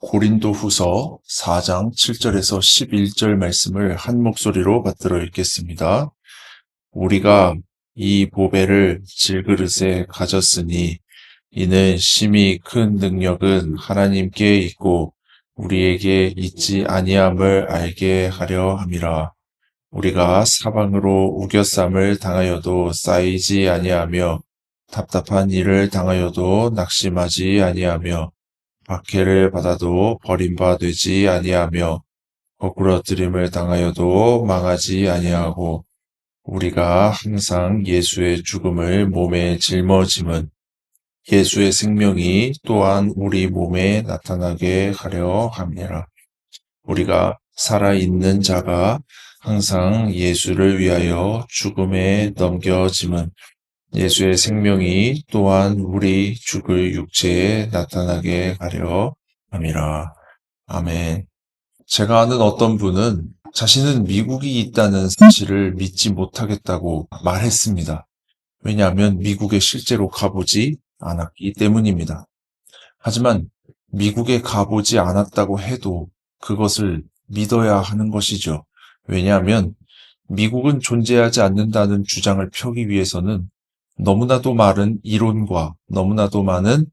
고린도후서 4장 7절에서 11절 말씀을 한 목소리로 받들어 읽겠습니다. 우리가 이 보배를 질그릇에 가졌으니 이는 심히 큰 능력은 하나님께 있고 우리에게 있지 아니함을 알게 하려 함이라. 우리가 사방으로 우겨쌈을 당하여도 쌓이지 아니하며 답답한 일을 당하여도 낙심하지 아니하며 박해를 받아도 버림받지 아니하며 거꾸러뜨림을 당하여도 망하지 아니하고 우리가 항상 예수의 죽음을 몸에 짊어짐은 예수의 생명이 또한 우리 몸에 나타나게 하려 함이라. 우리가 살아있는 자가 항상 예수를 위하여 죽음에 넘겨짐은 예수의 생명이 또한 우리 죽을 육체에 나타나게 하려 함이라. 아멘. 제가 아는 어떤 분은 자신은 미국이 있다는 사실을 믿지 못하겠다고 말했습니다. 왜냐하면 미국에 실제로 가보지 않았기 때문입니다. 하지만 미국에 가보지 않았다고 해도 그것을 믿어야 하는 것이죠. 왜냐하면 미국은 존재하지 않는다는 주장을 펴기 위해서는 너무나도 많은 이론과 너무나도 많은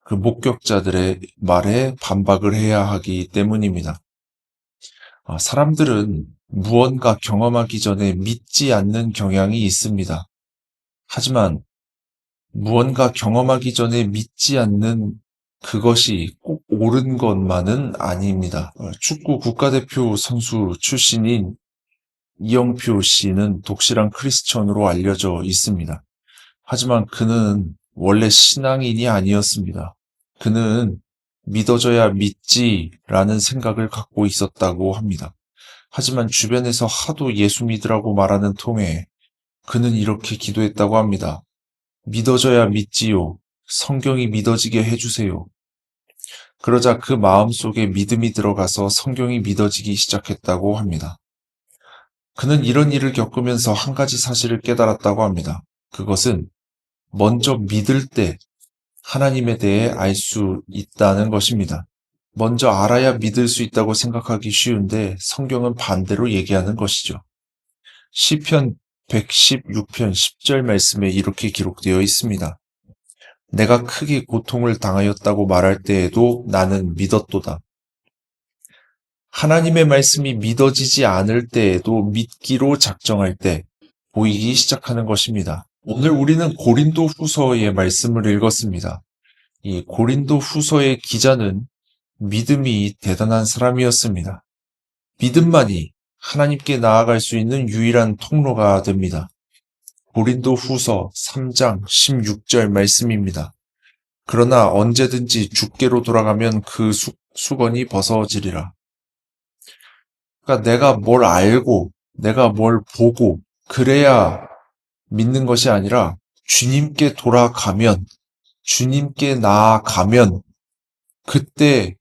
그 목격자들의 말에 반박을 해야 하기 때문입니다. 사람들은 무언가 경험하기 전에 믿지 않는 경향이 있습니다. 하지만 무언가 경험하기 전에 믿지 않는 그것이 꼭 옳은 것만은 아닙니다. 축구 국가대표 선수 출신인 이영표 씨는 독실한 크리스천으로 알려져 있습니다. 하지만 그는 원래 신앙인이 아니었습니다. 그는 믿어져야 믿지라는 생각을 갖고 있었다고 합니다. 하지만 주변에서 하도 예수 믿으라고 말하는 통에 그는 이렇게 기도했다고 합니다. 믿어져야 믿지요. 성경이 믿어지게 해주세요. 그러자 그 마음속에 믿음이 들어가서 성경이 믿어지기 시작했다고 합니다. 그는 이런 일을 겪으면서 한 가지 사실을 깨달았다고 합니다. 그것은 먼저 믿을 때 하나님에 대해 알 수 있다는 것입니다. 먼저 알아야 믿을 수 있다고 생각하기 쉬운데 성경은 반대로 얘기하는 것이죠. 시편 116편 10절 말씀에 이렇게 기록되어 있습니다. 내가 크게 고통을 당하였다고 말할 때에도 나는 믿었도다. 하나님의 말씀이 믿어지지 않을 때에도 믿기로 작정할 때 보이기 시작하는 것입니다. 오늘 우리는 고린도 후서의 말씀을 읽었습니다. 이 고린도 후서의 기자는 믿음이 대단한 사람이었습니다. 믿음만이 하나님께 나아갈 수 있는 유일한 통로가 됩니다. 고린도 후서 3장 16절 말씀입니다. 그러나 언제든지 주께로 돌아가면 그 수건이 벗어지리라. 그러니까 내가 뭘 알고, 내가 뭘 보고, 그래야 믿는 것이 아니라 주님께 돌아가면, 주님께 나아가면, 그때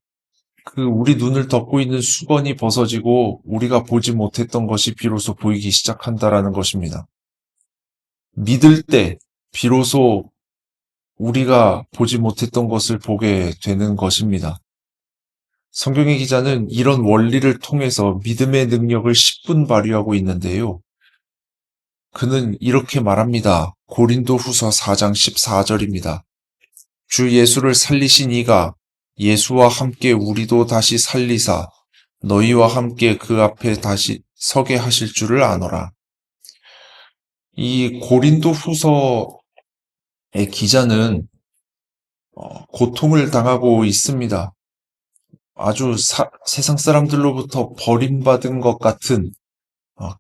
그 우리 눈을 덮고 있는 수건이 벗어지고 우리가 보지 못했던 것이 비로소 보이기 시작한다라는 것입니다. 믿을 때 비로소 우리가 보지 못했던 것을 보게 되는 것입니다. 성경의 기자는 이런 원리를 통해서 믿음의 능력을 10분 발휘하고 있는데요. 그는 이렇게 말합니다. 고린도 후서 4장 14절입니다. 주 예수를 살리신 이가 예수와 함께 우리도 다시 살리사 너희와 함께 그 앞에 다시 서게 하실 줄을 아노라. 이 고린도 후서의 기자는 고통을 당하고 있습니다. 아주 세상 사람들로부터 버림받은 것 같은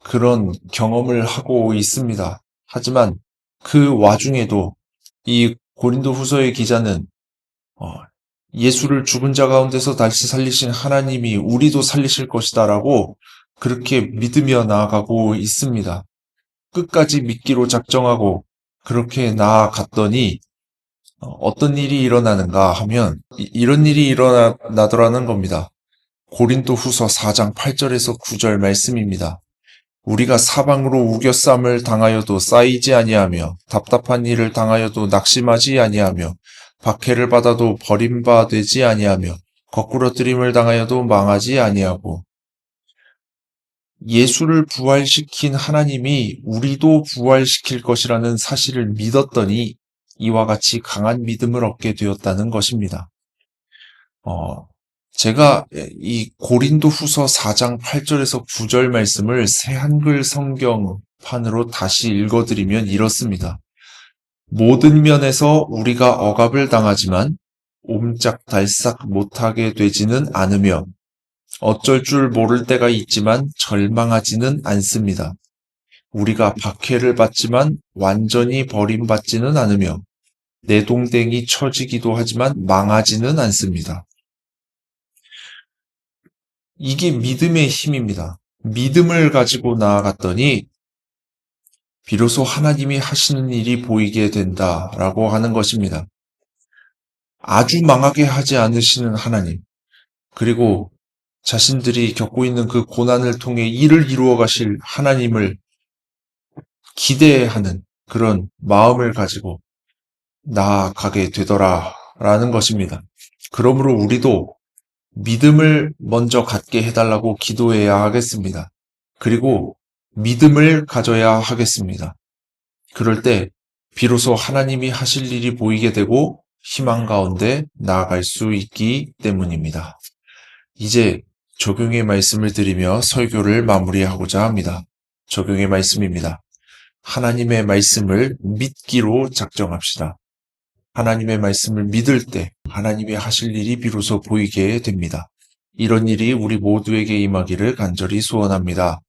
그런 경험을 하고 있습니다. 하지만 그 와중에도 이 고린도 후서의 기자는 예수를 죽은 자 가운데서 다시 살리신 하나님이 우리도 살리실 것이다라고 그렇게 믿으며 나아가고 있습니다. 끝까지 믿기로 작정하고 그렇게 나아갔더니 어떤 일이 일어나는가 하면 이런 일이 일어나더라는 겁니다. 고린도 후서 4장 8절에서 9절 말씀입니다. 우리가 사방으로 우겨쌈을 당하여도 쌓이지 아니하며 답답한 일을 당하여도 낙심하지 아니하며 박해를 받아도 버림받지 아니하며 거꾸러뜨림을 당하여도 망하지 아니하고 예수를 부활시킨 하나님이 우리도 부활시킬 것이라는 사실을 믿었더니 이와 같이 강한 믿음을 얻게 되었다는 것입니다. 제가 이 고린도후서 4장 8절에서 9절 말씀을 새한글 성경판으로 다시 읽어드리면 이렇습니다. 모든 면에서 우리가 억압을 당하지만 옴짝달싹 못하게 되지는 않으며 어쩔 줄 모를 때가 있지만 절망하지는 않습니다. 우리가 박해를 받지만 완전히 버림받지는 않으며 내동댕이 쳐지기도 하지만 망하지는 않습니다. 이게 믿음의 힘입니다. 믿음을 가지고 나아갔더니 비로소 하나님이 하시는 일이 보이게 된다라고 하는 것입니다. 아주 망하게 하지 않으시는 하나님, 그리고 자신들이 겪고 있는 그 고난을 통해 일을 이루어 가실 하나님을 기대하는 그런 마음을 가지고 나아가게 되더라라는 것입니다. 그러므로 우리도 믿음을 먼저 갖게 해달라고 기도해야 하겠습니다. 그리고 믿음을 가져야 하겠습니다. 그럴 때 비로소 하나님이 하실 일이 보이게 되고 희망 가운데 나아갈 수 있기 때문입니다. 이제 적용의 말씀을 드리며 설교를 마무리하고자 합니다. 적용의 말씀입니다. 하나님의 말씀을 믿기로 작정합시다. 하나님의 말씀을 믿을 때 하나님이 하실 일이 비로소 보이게 됩니다. 이런 일이 우리 모두에게 임하기를 간절히 소원합니다.